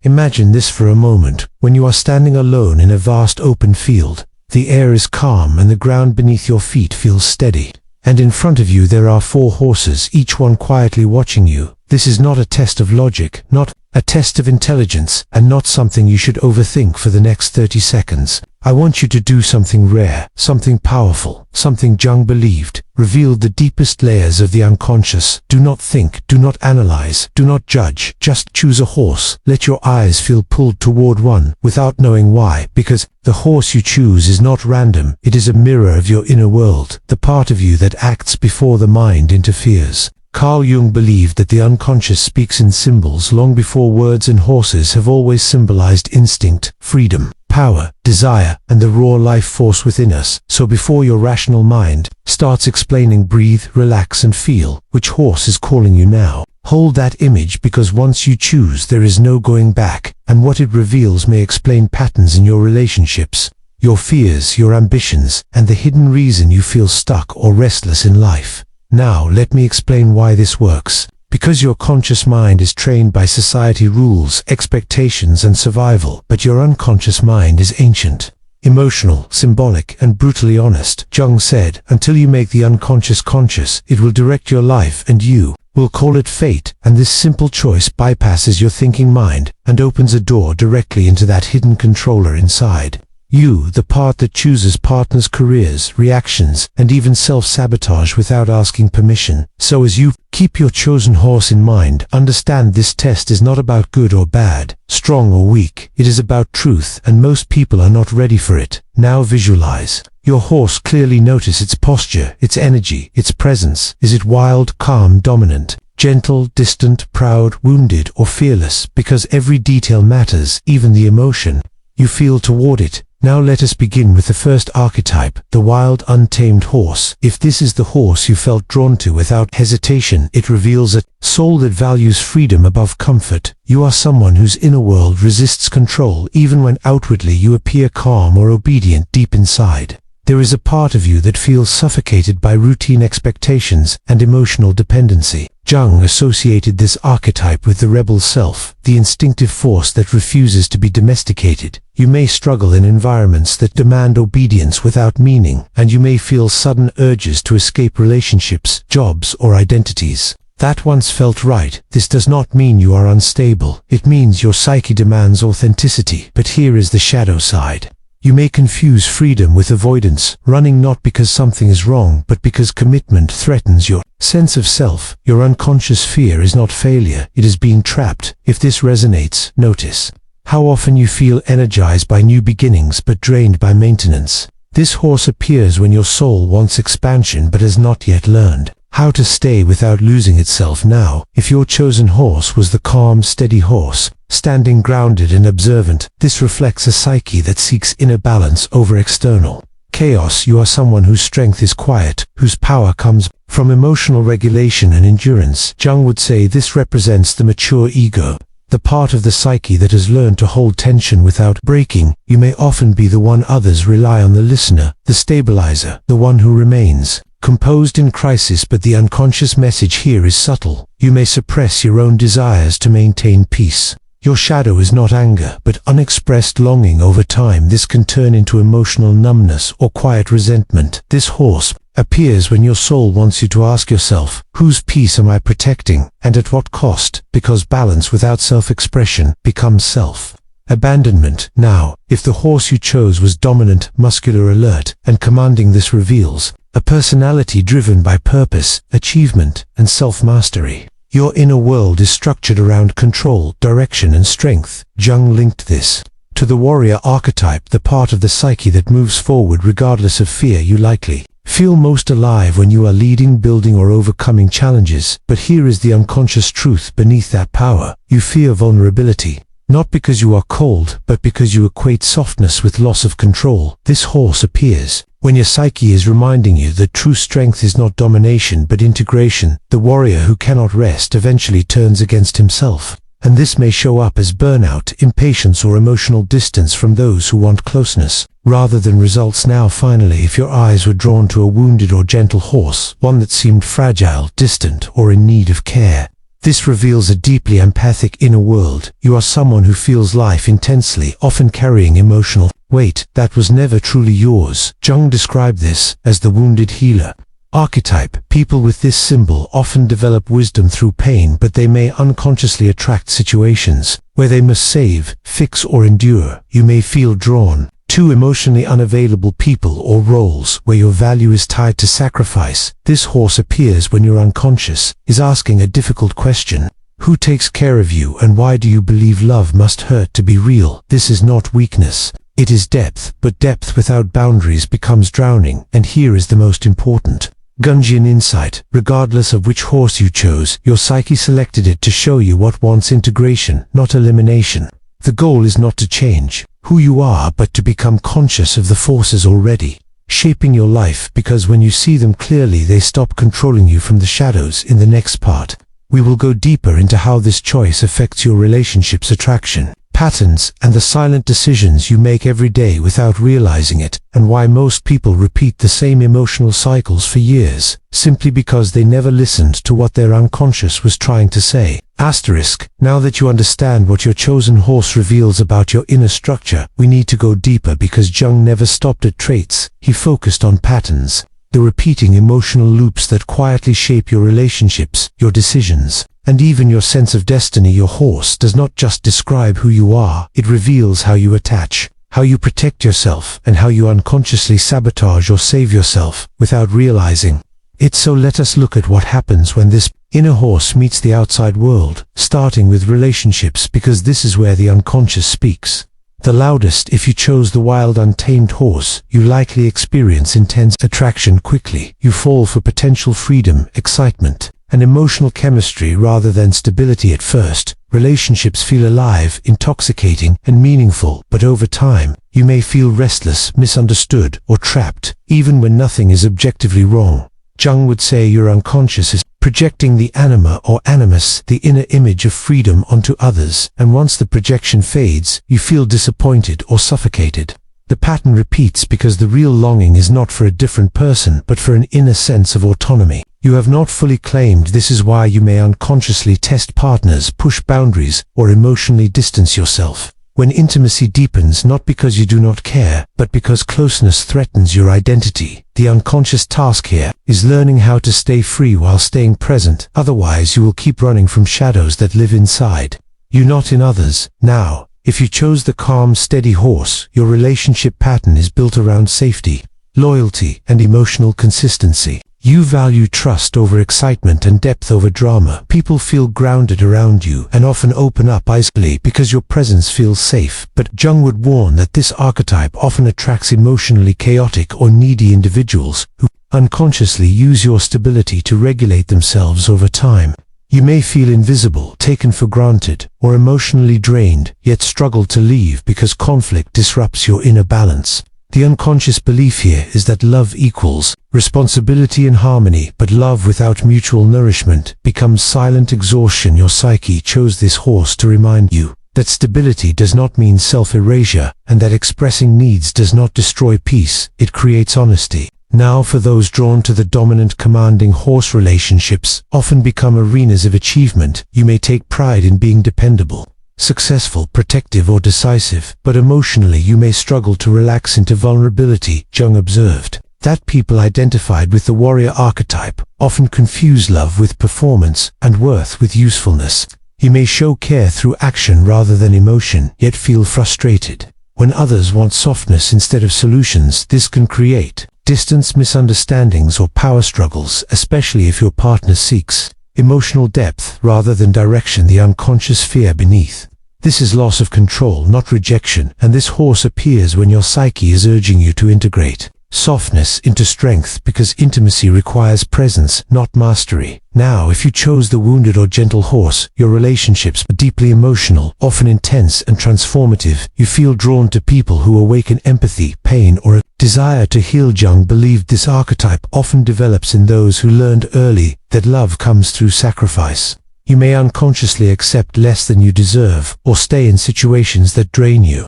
Imagine this for a moment, when you are standing alone in a vast open field. The air is calm and the ground beneath your feet feels steady. And in front of you there are 4 horses, each one quietly watching you. This is not a test of logic, not a test of intelligence, and not something you should overthink for the next 30 seconds. I want you to do something rare, something powerful, something Jung believed, revealed the deepest layers of the unconscious. Do not think, do not analyze, do not judge, just choose a horse. Let your eyes feel pulled toward one, without knowing why, because the horse you choose is not random, it is a mirror of your inner world, the part of you that acts before the mind interferes. Carl Jung believed that the unconscious speaks in symbols long before words, and horses have always symbolized instinct, freedom, power, desire, and the raw life force within us. So before your rational mind starts explaining, breathe, relax and feel. Which horse is calling you now? Hold that image, because once you choose there is no going back, and what it reveals may explain patterns in your relationships, your fears, your ambitions, and the hidden reason you feel stuck or restless in life. Now let me explain why this works. Because your conscious mind is trained by society rules, expectations and survival, but your unconscious mind is ancient, emotional, symbolic and brutally honest. Jung said, until you make the unconscious conscious, it will direct your life, and you will call it fate. And this simple choice bypasses your thinking mind and opens a door directly into that hidden controller inside. You, the part that chooses partners, careers, reactions, and even self-sabotage without asking permission. So as you keep your chosen horse in mind, understand this test is not about good or bad, strong or weak. It is about truth, and most people are not ready for it. Now visualize your horse clearly. Notice its posture, its energy, its presence. Is it wild, calm, dominant, gentle, distant, proud, wounded, or fearless? Because every detail matters, even the emotion you feel toward it. Now let us begin with the first archetype, the wild, untamed horse. If this is the horse you felt drawn to without hesitation, it reveals a soul that values freedom above comfort. You are someone whose inner world resists control, even when outwardly you appear calm or obedient. Deep inside, there is a part of you that feels suffocated by routine expectations and emotional dependency. Jung associated this archetype with the rebel self, the instinctive force that refuses to be domesticated. You may struggle in environments that demand obedience without meaning, and you may feel sudden urges to escape relationships, jobs, or identities that once felt right. This does not mean you are unstable. It means your psyche demands authenticity. But here is the shadow side. You may confuse freedom with avoidance, running not because something is wrong, but because commitment threatens your sense of self. Your unconscious fear is not failure, it is being trapped. If this resonates, notice how often you feel energized by new beginnings but drained by maintenance. This horse appears when your soul wants expansion but has not yet learned how to stay without losing itself. Now, if your chosen horse was the calm, steady horse, standing grounded and observant, this reflects a psyche that seeks inner balance over external chaos. You are someone whose strength is quiet, whose power comes from emotional regulation and endurance. Jung would say this represents the mature ego, the part of the psyche that has learned to hold tension without breaking. You may often be the one others rely on, the listener, the stabilizer, the one who remains composed in crisis. But the unconscious message here is subtle. You may suppress your own desires to maintain peace. Your shadow is not anger, but unexpressed longing. Over time, this can turn into emotional numbness or quiet resentment. This horse appears when your soul wants you to ask yourself, whose peace am I protecting, and at what cost? Because balance without self-expression becomes self-abandonment. Now, if the horse you chose was dominant, muscular, alert, and commanding, this reveals a personality driven by purpose, achievement, and self-mastery. Your inner world is structured around control, direction, and strength. Jung linked this to the warrior archetype, the part of the psyche that moves forward regardless of fear. You likely feel most alive when you are leading, building, or overcoming challenges. But here is the unconscious truth beneath that power. You fear vulnerability, not because you are cold, but because you equate softness with loss of control. This horse appears when your psyche is reminding you that true strength is not domination but integration. The warrior who cannot rest eventually turns against himself, and this may show up as burnout, impatience, or emotional distance from those who want closeness rather than results. Now finally, if your eyes were drawn to a wounded or gentle horse, one that seemed fragile, distant, or in need of care, This reveals a deeply empathic inner world. You are someone who feels life intensely, often carrying emotional weight that was never truly yours. Jung described this as the wounded healer. Archetype. People with this symbol often develop wisdom through pain, but they may unconsciously attract situations where they must save, fix, or endure. You may feel drawn to emotionally unavailable people or roles where your value is tied to sacrifice. This horse appears when your unconscious is asking a difficult question. Who takes care of you, and why do you believe love must hurt to be real? This is not weakness. It is depth, but depth without boundaries becomes drowning, and here is the most important Jungian insight. Regardless of which horse you chose, your psyche selected it to show you what wants integration, not elimination. The goal is not to change who you are, but to become conscious of the forces already shaping your life, because when you see them clearly, they stop controlling you from the shadows. In the next part, we will go deeper into how this choice affects your relationships, attraction patterns, and the silent decisions you make every day without realizing it, and why most people repeat the same emotional cycles for years, simply because they never listened to what their unconscious was trying to say. Asterisk. Now that you understand what your chosen horse reveals about your inner structure, we need to go deeper, because Jung never stopped at traits. He focused on patterns, the repeating emotional loops that quietly shape your relationships, your decisions, and even your sense of destiny. Your horse does not just describe who you are, it reveals how you attach, how you protect yourself, and how you unconsciously sabotage or save yourself without realizing it. So let us look at what happens when this inner horse meets the outside world, starting with relationships, because this is where the unconscious speaks the loudest. If you chose the wild, untamed horse, you likely experience intense attraction quickly. You fall for potential freedom, excitement, and emotional chemistry rather than stability at first. Relationships feel alive, intoxicating, and meaningful, but over time, you may feel restless, misunderstood, or trapped, even when nothing is objectively wrong. Jung would say your unconscious is projecting the anima or animus, the inner image of freedom, onto others, and once the projection fades, you feel disappointed or suffocated. The pattern repeats because the real longing is not for a different person, but for an inner sense of autonomy you have not fully claimed. This is why you may unconsciously test partners, push boundaries, or emotionally distance yourself when intimacy deepens, not because you do not care, but because closeness threatens your identity. The unconscious task here is learning how to stay free while staying present. Otherwise, you will keep running from shadows that live inside you, not in others. Now, if you chose the calm, steady horse, your relationship pattern is built around safety, loyalty, and emotional consistency. You value trust over excitement and depth over drama. People feel grounded around you and often open up easily because your presence feels safe. But Jung would warn that this archetype often attracts emotionally chaotic or needy individuals who unconsciously use your stability to regulate themselves over time. You may feel invisible, taken for granted, or emotionally drained, yet struggle to leave because conflict disrupts your inner balance. The unconscious belief here is that love equals responsibility and harmony, but love without mutual nourishment becomes silent exhaustion. Your psyche chose this horse to remind you that stability does not mean self-erasure, and that expressing needs does not destroy peace, it creates honesty. Now, for those drawn to the dominant, commanding horse, relationships often become arenas of achievement. You may take pride in being dependable, successful, protective, or decisive, but emotionally you may struggle to relax into vulnerability. Jung observed that people identified with the warrior archetype often confuse love with performance and worth with usefulness. You may show care through action rather than emotion, yet feel frustrated when others want softness instead of solutions. This can create distance, misunderstandings, or power struggles, especially if your partner seeks emotional depth rather than direction. The unconscious fear beneath this is loss of control, not rejection, and this horse appears when your psyche is urging you to integrate softness into strength, because intimacy requires presence, not mastery. Now, if you chose the wounded or gentle horse, your relationships are deeply emotional, often intense and transformative. You feel drawn to people who awaken empathy, pain, or a desire to heal. Jung believed this archetype often develops in those who learned early that love comes through sacrifice. You may unconsciously accept less than you deserve, or stay in situations that drain you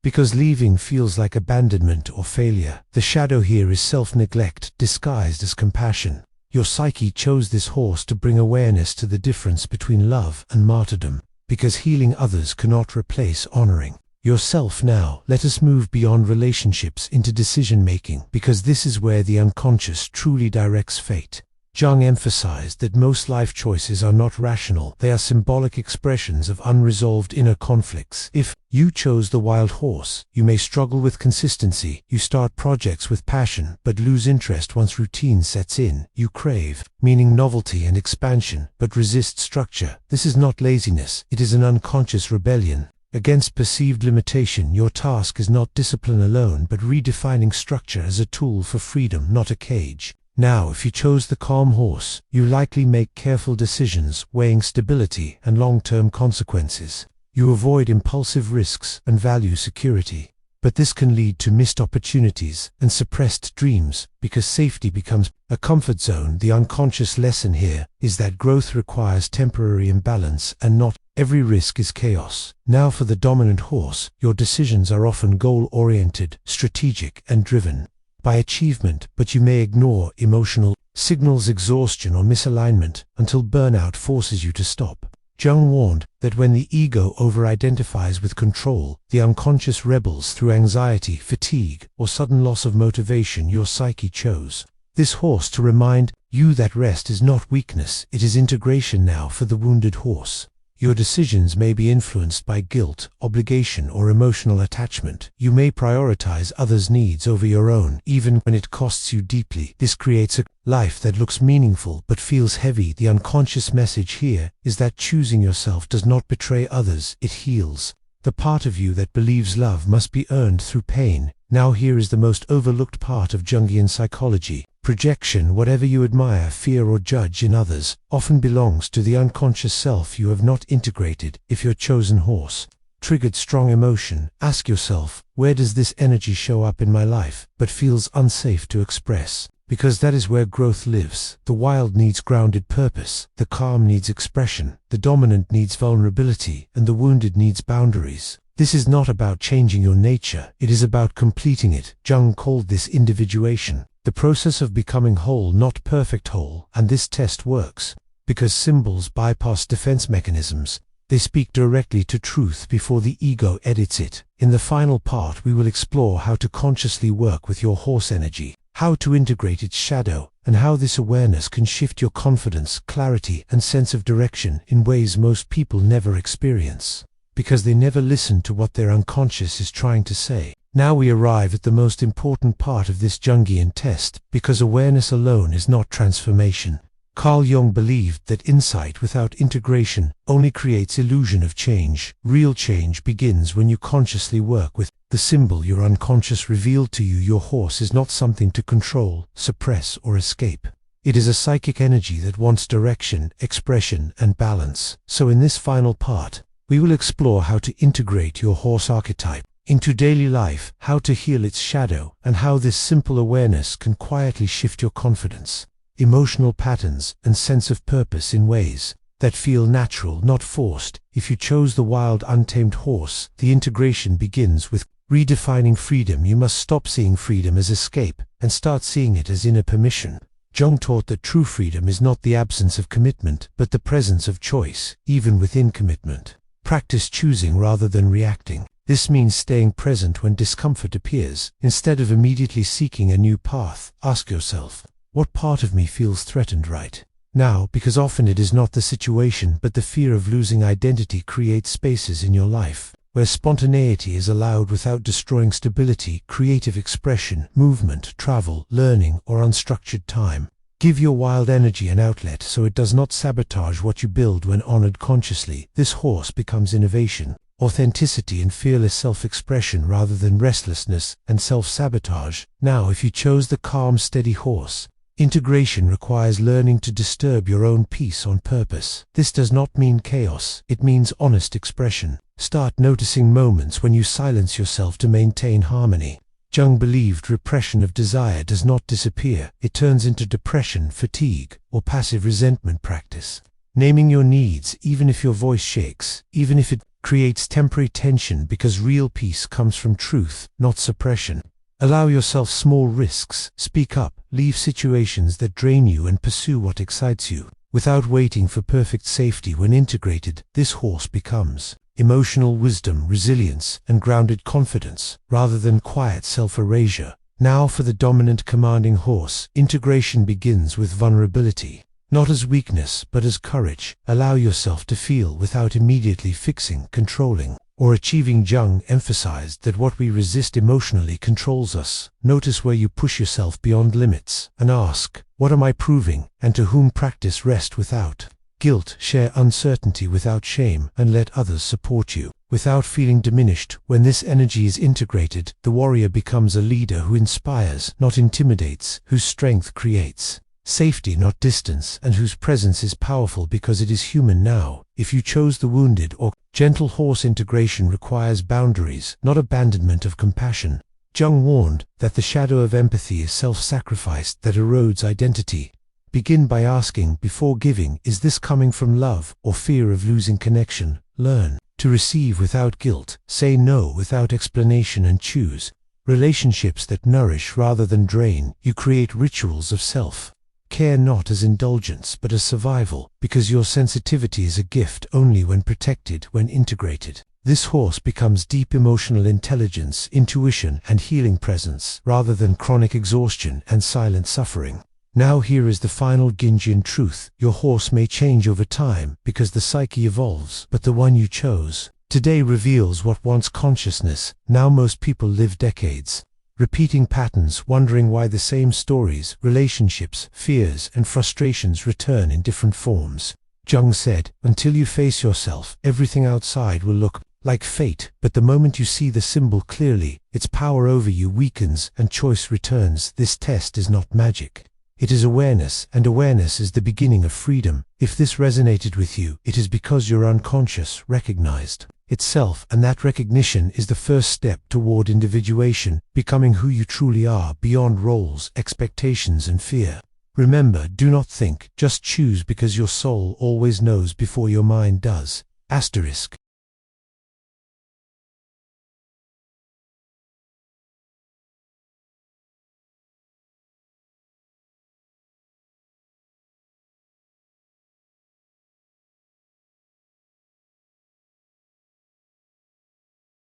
because leaving feels like abandonment or failure. The shadow here is self-neglect disguised as compassion. Your psyche chose this horse to bring awareness to the difference between love and martyrdom, because healing others cannot replace honoring yourself. Now, let us move beyond relationships into decision-making, because this is where the unconscious truly directs fate. Jung emphasized that most life choices are not rational, they are symbolic expressions of unresolved inner conflicts. If you chose the wild horse, you may struggle with consistency. You start projects with passion, but lose interest once routine sets in. You crave, meaning novelty and expansion, but resist structure. This is not laziness, it is an unconscious rebellion against perceived limitation. Your task is not discipline alone, but redefining structure as a tool for freedom, not a cage. Now, if you chose the calm horse, you likely make careful decisions, weighing stability and long-term consequences. You avoid impulsive risks and value security. But this can lead to missed opportunities and suppressed dreams, because safety becomes a comfort zone. The unconscious lesson here is that growth requires temporary imbalance, and not every risk is chaos. Now, for the dominant horse, your decisions are often goal-oriented, strategic, and driven by achievement, but you may ignore emotional signals, exhaustion, or misalignment until burnout forces you to stop. Jung warned that when the ego over-identifies with control, the unconscious rebels through anxiety, fatigue, or sudden loss of motivation. Your psyche chose this horse to remind you that rest is not weakness, it is integration. Now, for the wounded horse, your decisions may be influenced by guilt, obligation, or emotional attachment. You may prioritize others' needs over your own, even when it costs you deeply. This creates a life that looks meaningful but feels heavy. The unconscious message here is that choosing yourself does not betray others, it heals the part of you that believes love must be earned through pain. Now, here is the most overlooked part of Jungian psychology. Projection. Whatever you admire, fear, or judge in others often belongs to the unconscious self you have not integrated. If your chosen horse triggered strong emotion, ask yourself, where does this energy show up in my life, but feels unsafe to express? Because that is where growth lives. The wild needs grounded purpose, the calm needs expression, the dominant needs vulnerability, and the wounded needs boundaries. This is not about changing your nature, it is about completing it. Jung called this individuation, the process of becoming whole, not perfect whole. And this test works because symbols bypass defense mechanisms. They speak directly to truth before the ego edits it. In the final part, we will explore how to consciously work with your horse energy, how to integrate its shadow, and how this awareness can shift your confidence, clarity, and sense of direction in ways most people never experience, because they never listen to what their unconscious is trying to say. Now we arrive at the most important part of this Jungian test, because awareness alone is not transformation. Carl Jung believed that insight without integration only creates illusion of change. Real change begins when you consciously work with the symbol your unconscious revealed to you. Your horse is not something to control, suppress, or escape. It is a psychic energy that wants direction, expression, and balance. So in this final part, we will explore how to integrate your horse archetype into daily life, how to heal its shadow, and how this simple awareness can quietly shift your confidence, emotional patterns, and sense of purpose in ways that feel natural, not forced. If you chose the wild, untamed horse, the integration begins with redefining freedom. You must stop seeing freedom as escape and start seeing it as inner permission. Jung taught that true freedom is not the absence of commitment, but the presence of choice, even within commitment. Practice choosing rather than reacting. This means staying present when discomfort appears. Instead of immediately seeking a new path, ask yourself, what part of me feels threatened right now? Because often it is not the situation, but the fear of losing identity. Create spaces in your life where spontaneity is allowed without destroying stability. Creative expression, movement, travel, learning, or unstructured time. Give your wild energy an outlet so it does not sabotage what you build. When honored consciously, this horse becomes innovation, authenticity, and fearless self-expression rather than restlessness and self-sabotage. Now, if you chose the calm, steady horse, integration requires learning to disturb your own peace on purpose. This does not mean chaos, it means honest expression. Start noticing moments when you silence yourself to maintain harmony. Jung believed repression of desire does not disappear, it turns into depression, fatigue, or passive resentment. Practice naming your needs, even if your voice shakes, even if it creates temporary tension, because real peace comes from truth, not suppression. Allow yourself small risks, speak up, leave situations that drain you and pursue what excites you. Without waiting for perfect safety, when integrated, this horse becomes emotional wisdom, resilience, and grounded confidence, rather than quiet self-erasure. Now for the dominant commanding horse, integration begins with vulnerability. Not as weakness, but as courage. Allow yourself to feel without immediately fixing, controlling, or achieving. Jung emphasized that what we resist emotionally controls us. Notice where you push yourself beyond limits, and ask, what am I proving, and to whom? Practice rest without guilt, share uncertainty without shame, and let others support you without feeling diminished. When this energy is integrated, the warrior becomes a leader who inspires, not intimidates, whose strength creates safety, not distance, and whose presence is powerful because it is human. Now, if you chose the wounded or gentle horse, integration requires boundaries, not abandonment of compassion. Jung warned that the shadow of empathy is self-sacrifice that erodes identity. Begin by asking, before giving, is this coming from love or fear of losing connection? Learn to receive without guilt, say no without explanation, and choose relationships that nourish rather than drain. You create rituals of self-care not as indulgence but as survival, because your sensitivity is a gift only when protected. When integrated, this horse becomes deep emotional intelligence, intuition, and healing presence, rather than chronic exhaustion and silent suffering. Now here is the final Jungian truth. Your horse may change over time because the psyche evolves, but the one you chose today reveals what once consciousness. Now most people live decades repeating patterns, wondering why the same stories, relationships, fears, and frustrations return in different forms. Jung said, until you face yourself, everything outside will look like fate, but the moment you see the symbol clearly, its power over you weakens and choice returns. This test is not magic. It is awareness, and awareness is the beginning of freedom. If this resonated with you, it is because your unconscious recognized itself, and that recognition is the first step toward individuation, becoming who you truly are, beyond roles, expectations, and fear. Remember, do not think, just choose, because your soul always knows before your mind does. Asterisk.